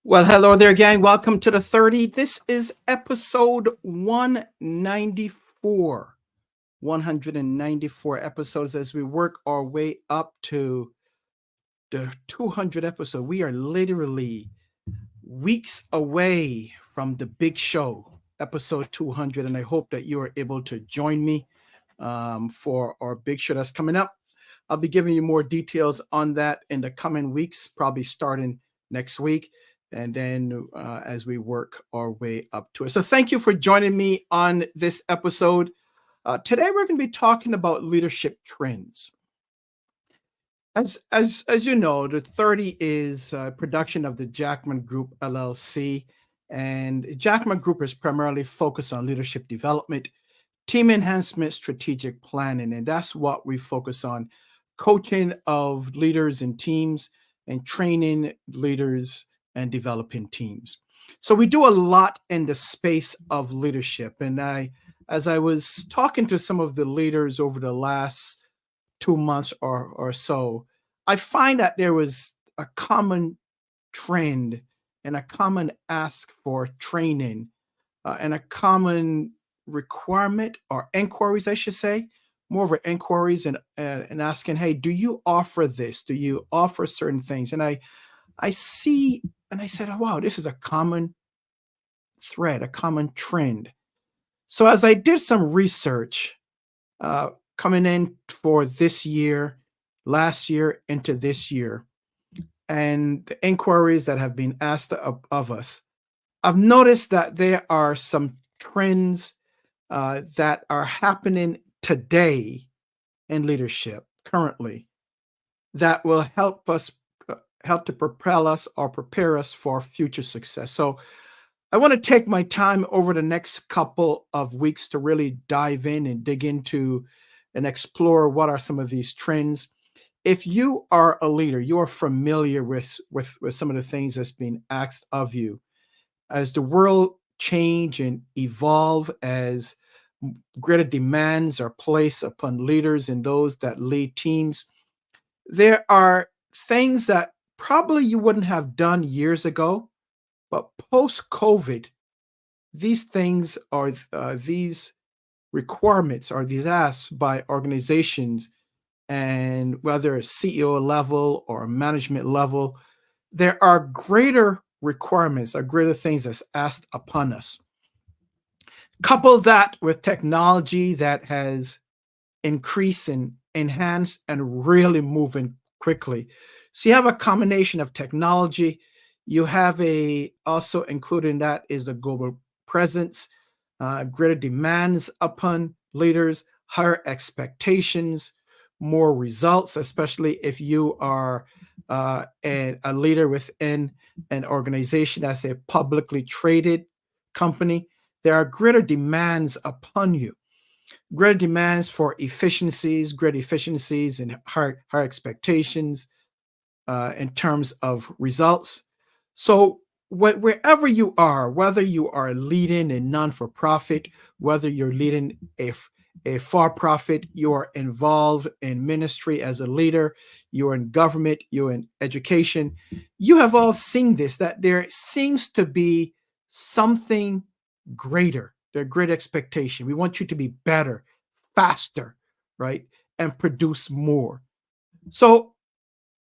Well, hello there, gang. Welcome to the 30. This is episode 194. 194 episodes as we work our way up to the 200 episode. We are literally weeks away from the big show, episode 200. And I hope that you are able to join me for our big show that's coming up. I'll be giving you more details on that in the coming weeks, probably starting next week. And then as we work our way up to it. So thank you for joining me on this episode. Today, we're going to be talking about leadership trends. As you know, the 30 is a production of the Jackman Group LLC. And Jackman Group is primarily focused on leadership development, team enhancement, strategic planning. And that's what we focus on, coaching of leaders and teams and training leaders and developing teams. So we do a lot in the space of leadership. And as I was talking to some of the leaders over the last 2 months or so, I find that there was a common trend and a common ask for training and a common requirement or inquiries, I should say, more of inquiries and asking, hey, do you offer this? Do you offer certain things? And I see, and I said, oh, wow, this is a common thread, a common trend. So as I did some research coming in for this year, last year into this year, and the inquiries that have been asked of us, I've noticed that there are some trends that are happening today in leadership currently that will help to propel us or prepare us for future success. So I want to take my time over the next couple of weeks to really dive in and dig into and explore what are some of these trends. If you are a leader, you are familiar with some of the things that's being asked of you. As the world change and evolve, as greater demands are placed upon leaders and those that lead teams, there are things that probably you wouldn't have done years ago, but post-COVID, these things are these requirements or these asks by organizations, and whether it's CEO level or management level, there are greater requirements or greater things that's asked upon us. Couple that with technology that has increased and enhanced and really moving quickly. So you have a combination of technology. You have also included in that is a global presence, greater demands upon leaders, higher expectations, more results, especially if you are a leader within an organization that's a publicly traded company. There are greater demands upon you. Greater demands for efficiencies, greater efficiencies, and higher expectations in terms of results. So, wherever you are, whether you are leading a non for profit, whether you're leading a for profit, you're involved in ministry as a leader, you're in government, you're in education, you have all seen this that there seems to be something greater, their great expectation. We want you to be better, faster, right? And produce more. So,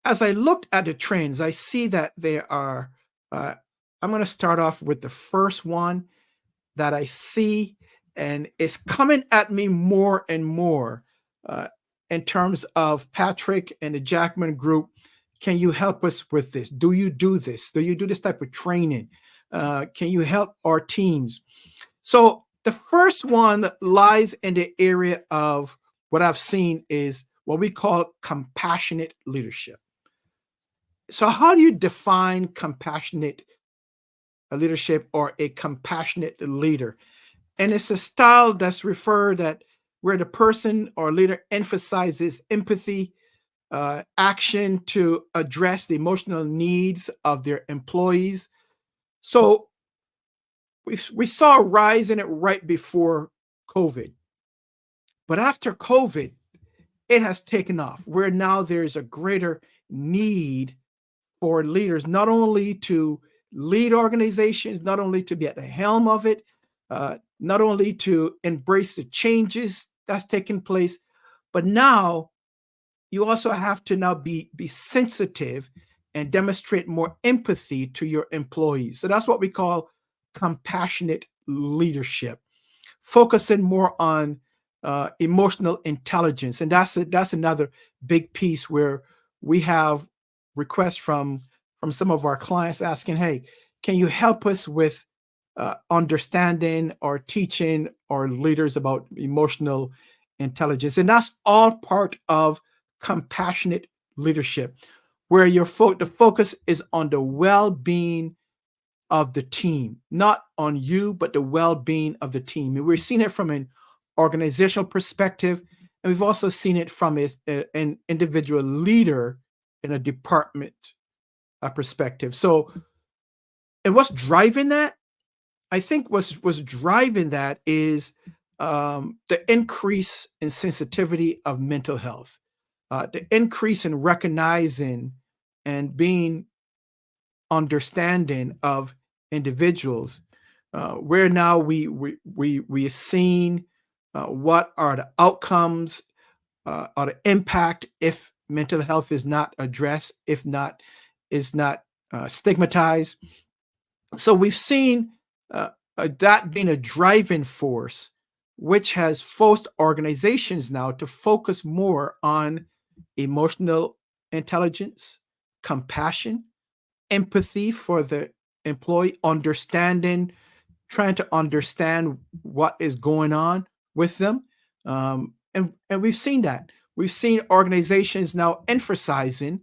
as I looked at the trends, I see that there are, uh, I'm going to start off with the first one that I see, and it's coming at me more and more uh, in terms of Patrick and the Jackman Group. Can you help us with this? Do you do this? Do you do this type of training? Can you help our teams? So the first one lies in the area of what I've seen is what we call compassionate leadership. So, how do you define compassionate leadership or a compassionate leader? And it's a style that's referred that where the person or leader emphasizes empathy, action to address the emotional needs of their employees. So, we saw a rise in it right before COVID, but after COVID, it has taken off. Where now there's a greater need for leaders not only to lead organizations, not only to be at the helm of it, not only to embrace the changes that's taking place, but now you also have to now be sensitive and demonstrate more empathy to your employees. So that's what we call compassionate leadership, focusing more on emotional intelligence, and that's another big piece where we have requests from some of our clients asking, "Hey, can you help us with understanding or teaching our leaders about emotional intelligence?" And that's all part of compassionate leadership, where the focus is on the well-being of the team, not on you, but the well-being of the team. And we're seeing it from an organizational perspective, and we've also seen it from an individual leader in a department perspective. So, and what's driving that? I think was driving that is the increase in sensitivity of mental health, the increase in recognizing and being understanding of individuals, where now we are seeing what are the outcomes or the impact if mental health is not addressed, if not is not stigmatized. So we've seen that being a driving force, which has forced organizations now to focus more on emotional intelligence, compassion, empathy for the employee, understanding, trying to understand what is going on with them. And we've seen that. We've seen organizations now emphasizing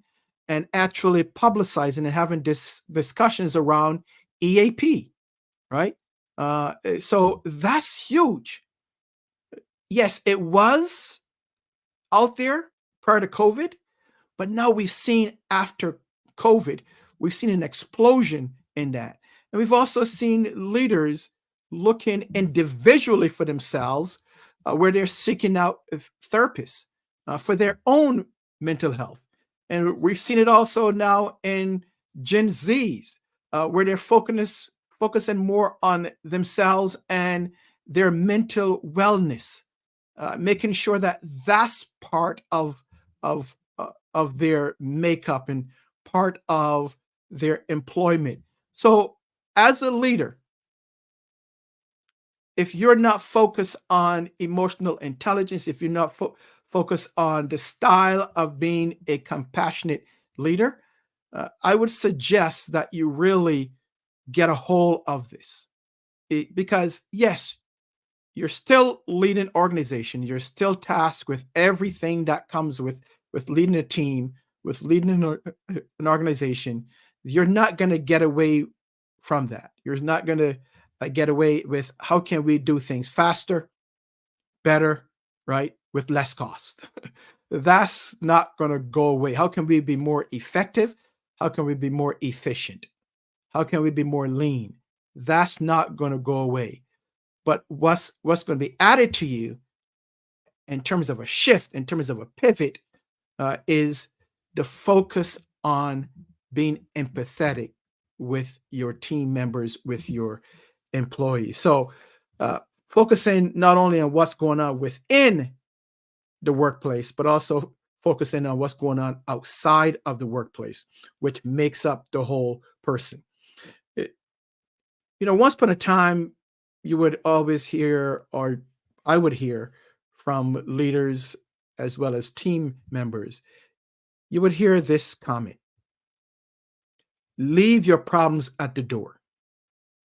and actually publicizing and having discussions around EAP, right? So that's huge. Yes, it was out there prior to COVID, but now we've seen after COVID, we've seen an explosion in that. And we've also seen leaders looking individually for themselves, where they're seeking out therapists for their own mental health. And we've seen it also now in Gen Zs, where they're focusing more on themselves and their mental wellness, making sure that that's part of their makeup and part of their employment. So, as a leader, if you're not focused on emotional intelligence, if you're not focused on the style of being a compassionate leader, I would suggest that you really get a hold of this. Because, yes, you're still leading organization, you're still tasked with everything that comes with leading a team, with leading an organization. You're not going to get away from that. You're not going to get away with how can we do things faster, better, right, with less cost. That's not going to go away. How can we be more effective? How can we be more efficient? How can we be more lean? That's not going to go away. But what's going to be added to you in terms of a shift, in terms of a pivot, is the focus on being empathetic with your team members, with your employees. So, focusing not only on what's going on within the workplace, but also focusing on what's going on outside of the workplace, which makes up the whole person. It- Once upon a time, you would always hear, or I would hear from leaders as well as team members, you would hear this comment: leave your problems at the door.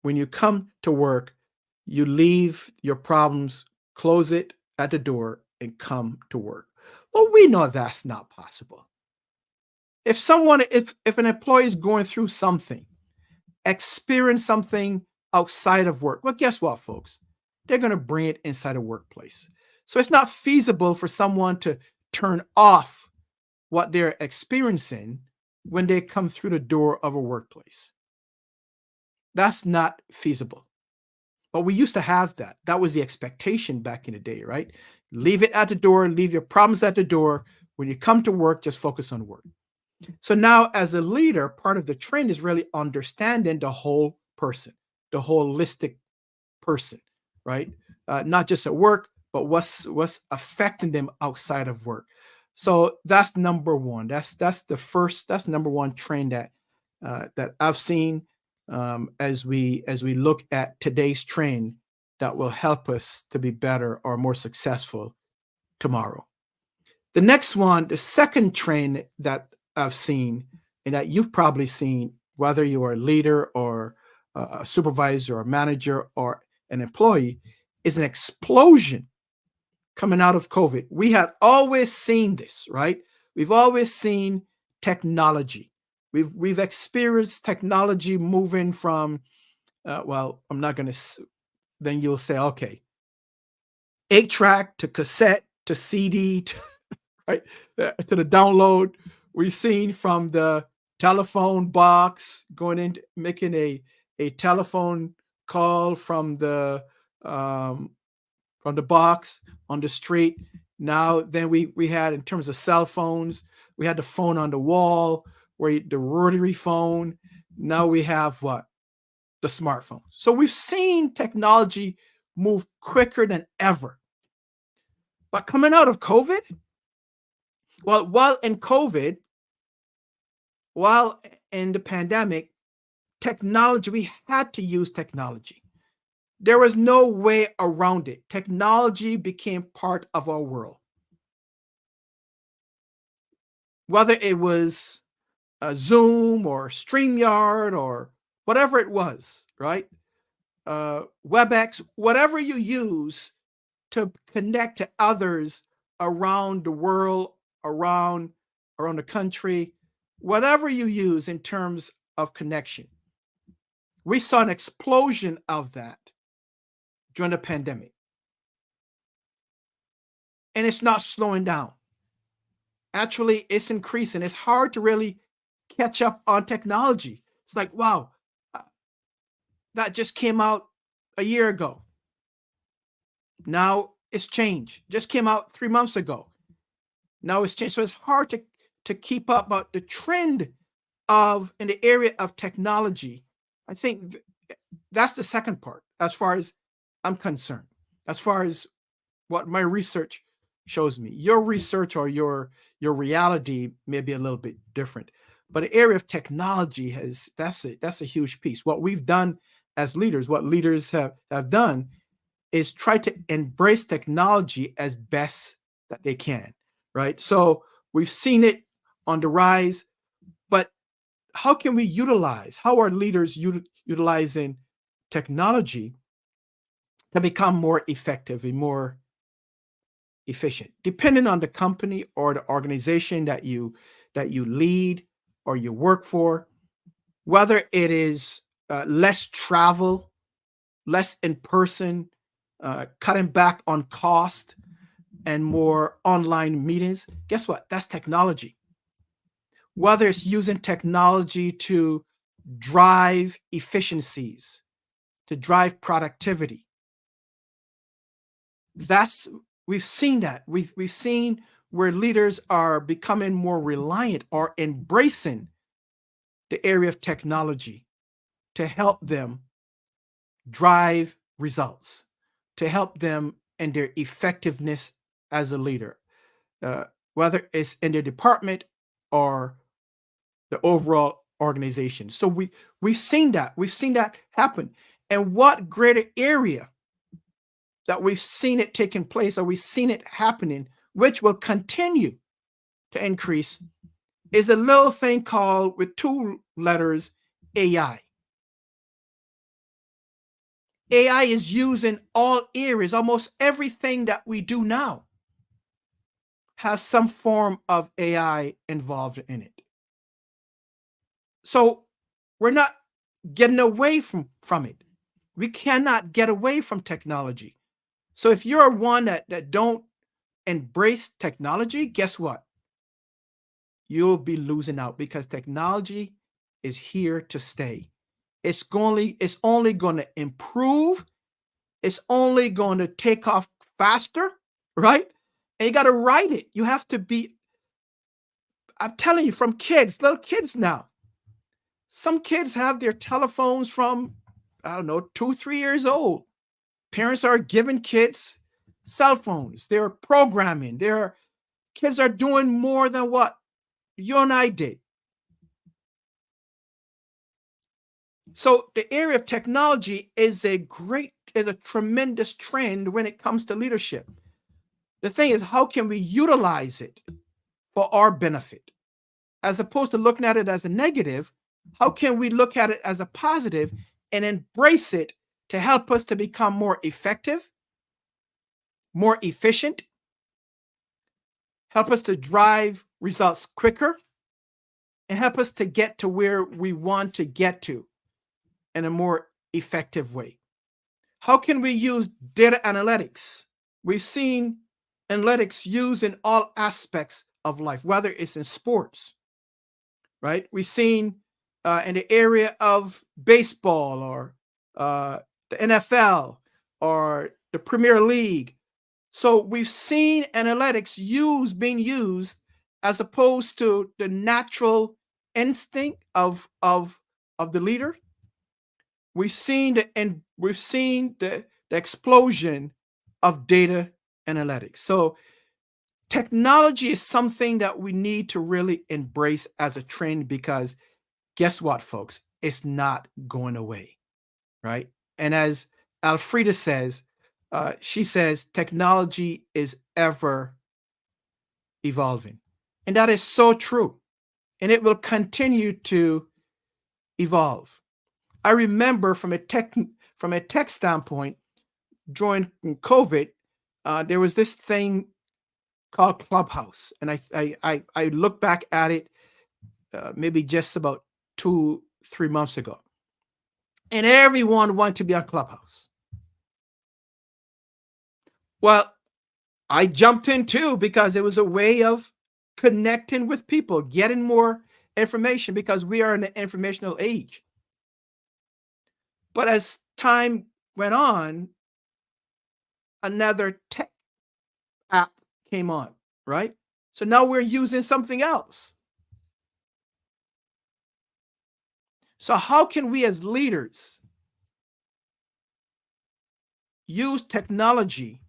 When you come to work, you leave your problems, close it at the door, and come to work. Well, we know that's not possible. If an employee is going through something, experience something outside of work, well, guess what, folks? They're going to bring it inside a workplace. So it's not feasible for someone to turn off what they're experiencing when they come through the door of a workplace. That's not feasible. But we used to have that. That was the expectation back in the day, right? Leave it at the door, leave your problems at the door. When you come to work, just focus on work. So now, as a leader, part of the trend is really understanding the whole person, the holistic person, right? Not just at work, but what's affecting them outside of work. So that's number one. That's number one trend that I've seen, as we look at today's trend, that will help us to be better or more successful tomorrow. The next one, the second trend that I've seen, and that you've probably seen, whether you are a leader or a supervisor or a manager or an employee, is an explosion coming out of COVID. We have always seen this, right? We've always seen technology. We've experienced technology moving from, well, I'm not going to, then you'll say, okay, 8-track to cassette to CD, right, to the download. We've seen from the telephone box going into making a telephone call from the box on the street. Now, then we had, in terms of cell phones, we had the phone on the wall, the rotary phone. Now we have what? The smartphone. So we've seen technology move quicker than ever. But coming out of COVID, well, while in the pandemic, we had to use technology. There was no way around it. Technology became part of our world. Whether it was Zoom or StreamYard or whatever it was, right? WebEx, whatever you use to connect to others around the world, around the country, whatever you use in terms of connection. We saw an explosion of that during the pandemic. And it's not slowing down. Actually, it's increasing. It's hard to really catch up on technology. It's like, wow, that just came out a year ago. Now it's changed. Just came out 3 months ago. Now it's changed. So it's hard to keep up. But the trend in the area of technology, I think that's the second part, as far as I'm concerned, as far as what my research shows me. Your research or your reality may be a little bit different, but the area of technology that's a huge piece. What we've done as leaders, what leaders have done, is try to embrace technology as best that they can, right? So we've seen it on the rise, but how are leaders utilizing technology to become more effective and more efficient, depending on the company or the organization that you lead or you work for? Whether it is less travel, less in person cutting back on cost and more online meetings. Guess what? That's technology. Whether it's using technology to drive efficiencies, to drive productivity, that's we've seen that. We've seen where leaders are becoming more reliant or embracing the area of technology to help them drive results, to help them in their effectiveness as a leader, uh, whether it's in their department or the overall organization. So we've seen that happen. And what greater area that we've seen it taking place, or we've seen it happening, which will continue to increase, is a little thing called, with two letters, AI. AI is used in all areas. Almost everything that we do now has some form of AI involved in it. So we're not getting away from it. We cannot get away from technology. So if you're one that don't embrace technology, guess what? You'll be losing out, because technology is here to stay. It's only going to improve. It's only going to take off faster, right? And you got to write it. You have to be, I'm telling you, from kids, little kids now. Some kids have their telephones from, I don't know, 2, 3 years old. Parents are giving kids cell phones. They're programming. Their kids are doing more than what you and I did. So the area of technology is a tremendous trend when it comes to leadership. The thing is, how can we utilize it for our benefit? As opposed to looking at it as a negative, how can we look at it as a positive and embrace it to help us to become more effective, more efficient, help us to drive results quicker, and help us to get to where we want to get to in a more effective way? How can we use data analytics? We've seen analytics used in all aspects of life, whether it's in sports, right? We've seen in the area of baseball, or the NFL, or the Premier League. So we've seen analytics being used as opposed to the natural instinct of the leader. We've seen the explosion of data analytics. So technology is something that we need to really embrace as a trend, because guess what, folks? It's not going away, right? And as Alfreda says, she says technology is ever evolving. And that is so true. And it will continue to evolve. I remember from a tech standpoint, during COVID, there was this thing called Clubhouse, and I look back at it maybe just about 2, 3 months ago, and everyone wanted to be on Clubhouse. Well, I jumped in too, because it was a way of connecting with people, getting more information, because we are in an informational age. But as time went on, another tech app came on, right? So now we're using something else. So how can we as leaders use technology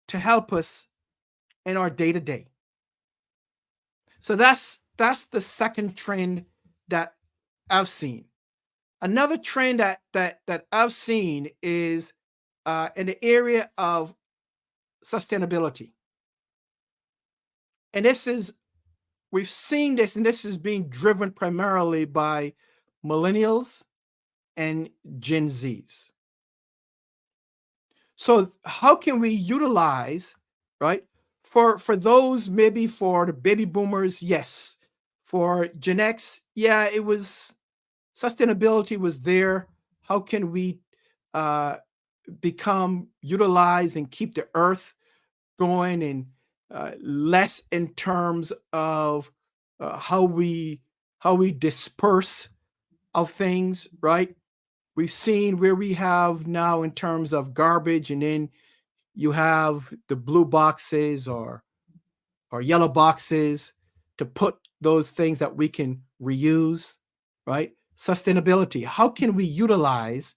to help us in our day-to-day? So that's the second trend that I've seen. Another trend that I've seen is in the area of sustainability. And we've seen this, and this is being driven primarily by millennials and Gen Zs. So how can we utilize, right? For those, maybe for the baby boomers, yes. For Gen X, yeah, it was, sustainability was there. How can we become utilized and keep the earth going, and less in terms of how we disperse of things, right? We've seen where we have now in terms of garbage, and then you have the blue boxes or yellow boxes to put those things that we can reuse, right? Sustainability. How can we utilize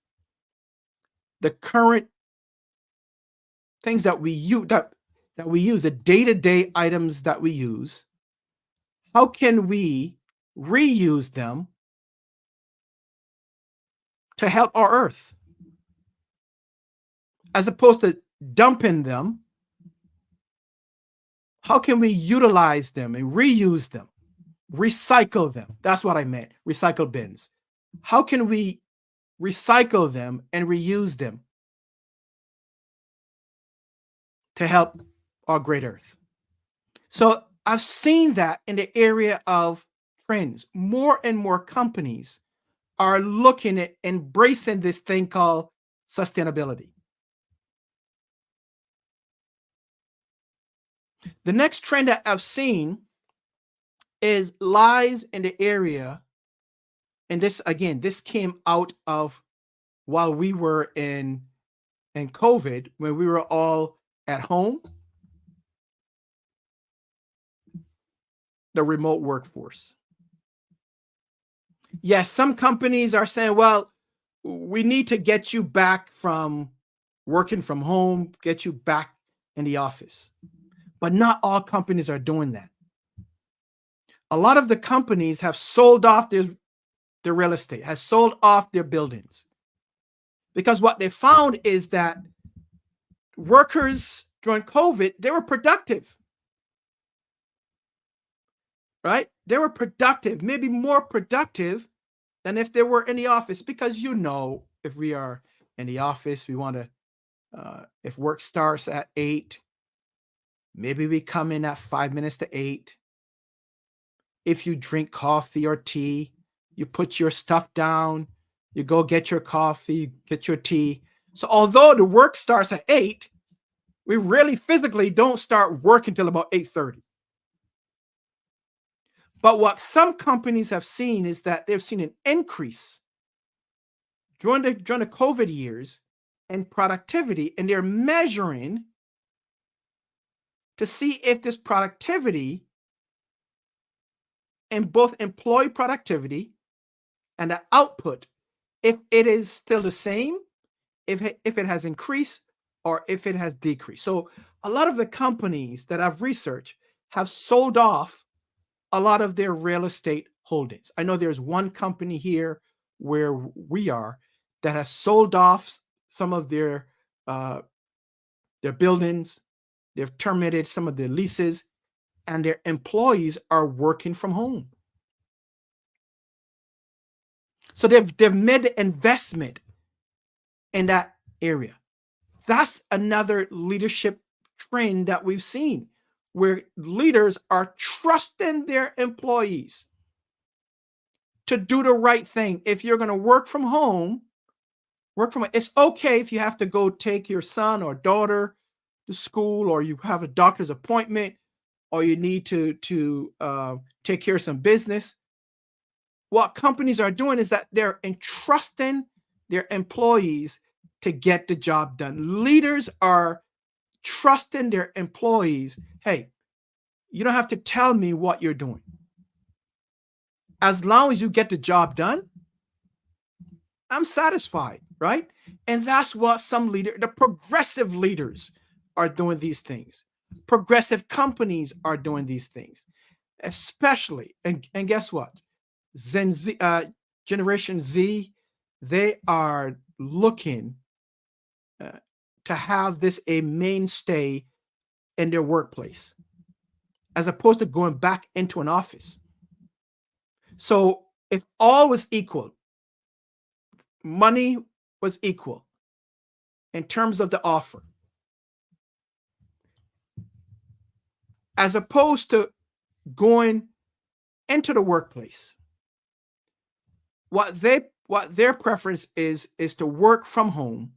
the current things that we use, the day-to-day items that we use? How can we reuse them to help our earth, as opposed to dumping them? How can we utilize them and reuse them, recycle them? That's what I meant, recycle bins. How can we recycle them and reuse them to help our great earth? So I've seen that in the area of trends. More and more companies are looking at embracing this thing called sustainability. The next trend that I've seen lies in the area, and this came out of while we were in COVID, when we were all at home, the remote workforce. Yes, some companies are saying, well, we need to get you back from working from home, get you back in the office. But not all companies are doing that. A lot of the companies have sold off their real estate, has sold off their buildings. Because what they found is that workers during COVID, they were productive. Right? They were productive, maybe more productive than if they were in the office. Because if we are in the office, we want to, if work starts at 8, maybe we come in at 5 minutes to 8. If you drink coffee or tea, you put your stuff down, you go get your coffee, get your tea. So although the work starts at 8, we really physically don't start work until about 8:30. But what some companies have seen is that they've seen an increase during the COVID years in productivity, and they're measuring to see if this productivity, in both employee productivity and the output, if it is still the same, if it has increased, or if it has decreased. So a lot of the companies that I've researched have sold off a lot of their real estate holdings. I know there's one company here where we are that has sold off some of their buildings. They've terminated some of their leases, and their employees are working from home. So they've made the investment in that area. That's another leadership trend that we've seen, where leaders are trusting their employees to do the right thing. If you're going to work from home, it's okay if you have to go take your son or daughter to school, or you have a doctor's appointment, or you need to take care of some business. What companies are doing is that they're entrusting their employees to get the job done. Leaders are trusting their employees. Hey, you don't have to tell me what you're doing. As long as you get the job done, I'm satisfied, right? And that's what the progressive leaders are doing these things. Progressive companies are doing these things, especially, and guess what? Generation Z, they are looking to have this a mainstay in their workplace, as opposed to going back into an office. So if all was equal, money was equal in terms of the offer, as opposed to going into the workplace, what their preference is to work from home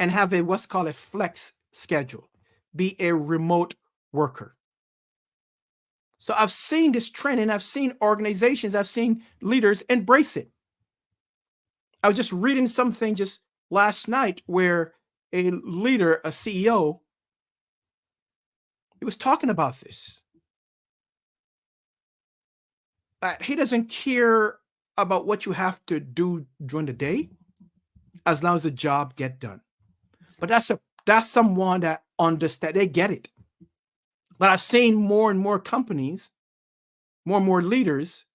and have a what's called a flex schedule, be a remote worker. So I've seen this trend, and I've seen organizations, I've seen leaders embrace it. I was just reading something just last night where a leader, a CEO, he was talking about this. That he doesn't care about what you have to do during the day as long as the job get done. But that's someone that understand, they get it. But I've seen more and more companies, more and more leaders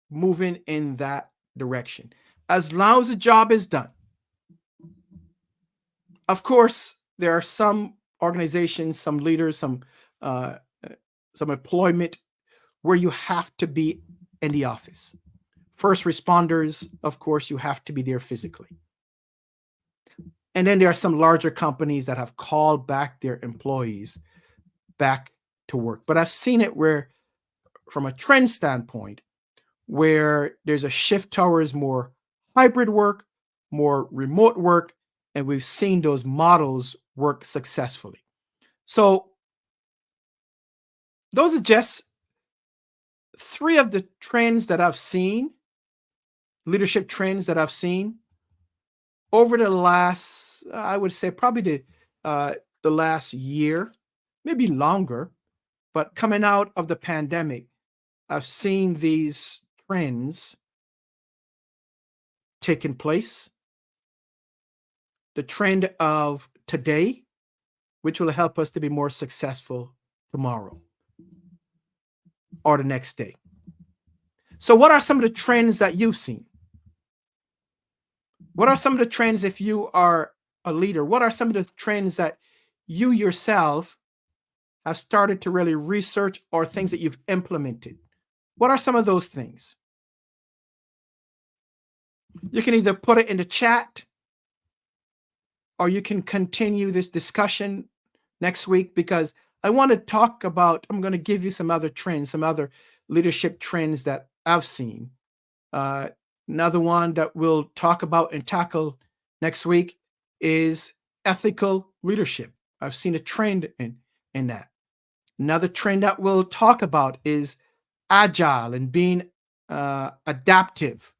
moving in that direction. As long as the job is done. Of course, there are some organizations, some leaders, uh, some employment where you have to be in the office. First responders, of course, you have to be there physically. And then there are some larger companies that have called back their employees back to work. But I've seen it where, from a trend standpoint, where there's a shift towards more hybrid work, more remote work, and we've seen those models work successfully. So those are just three of the trends that I've seen, leadership trends that I've seen over the last, I would say probably the last year, maybe longer, but coming out of the pandemic, I've seen these trends taking place. The trend of today, which will help us to be more successful tomorrow or the next day. So, what are some of the trends that you've seen? What are some of the trends, if you are a leader? What are some of the trends that you yourself have started to really research, or things that you've implemented? What are some of those things? You can either put it in the chat, or you can continue this discussion next week, because I want to talk about, I'm going to give you some other trends, some other leadership trends that I've seen. Another one that we'll talk about and tackle next week is ethical leadership. I've seen a trend in that. Another trend that we'll talk about is agile and being adaptive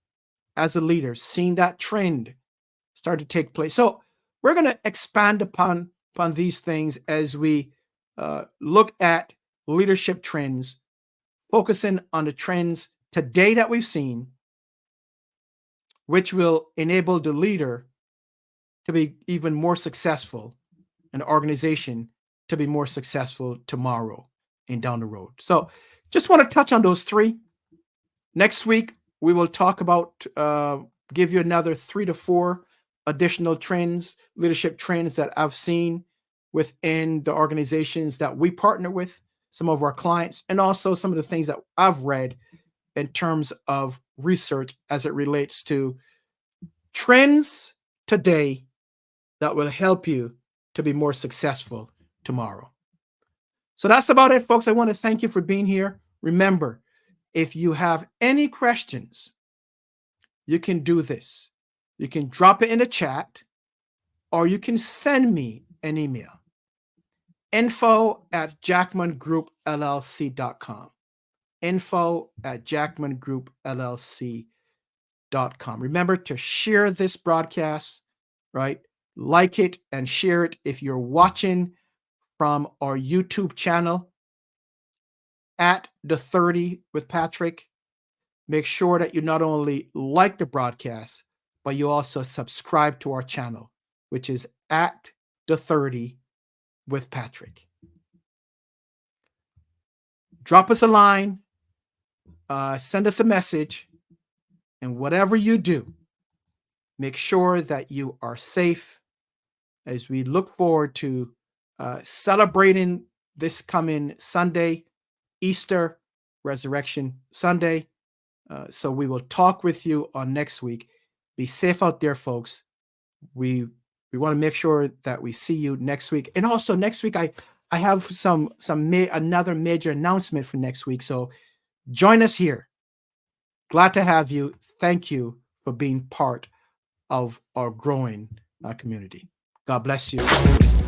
as a leader, seeing that trend start to take place. So we're going to expand upon these things as we look at leadership trends, focusing on the trends today that we've seen, which will enable the leader to be even more successful, an organization to be more successful tomorrow and down the road. So just want to touch on those three. Next week, we will talk about, give you another 3 to 4 additional trends, leadership trends that I've seen within the organizations that we partner with, some of our clients, and also some of the things that I've read in terms of research as it relates to trends today that will help you to be more successful tomorrow. So that's about it, folks. I want to thank you for being here. Remember, if you have any questions, you can do this. You can drop it in the chat, or you can send me an email. info@jackmangroup.llc.com. info@jackmangroup.llc.com. Remember to share this broadcast, right? Like it and share it. If you're watching from our YouTube channel at the 30 with Patrick, make sure that you not only like the broadcast, but you also subscribe to our channel, which is at the 30 with Patrick. Drop us a line, send us a message, and whatever you do, make sure that you are safe as we look forward to celebrating this coming Sunday, Easter, Resurrection Sunday. So we will talk with you on next week. Be safe out there, folks. We want to make sure that we see you next week. And also next week, I have another major announcement for next week. So join us here. Glad to have you. Thank you for being part of our growing our community. God bless you.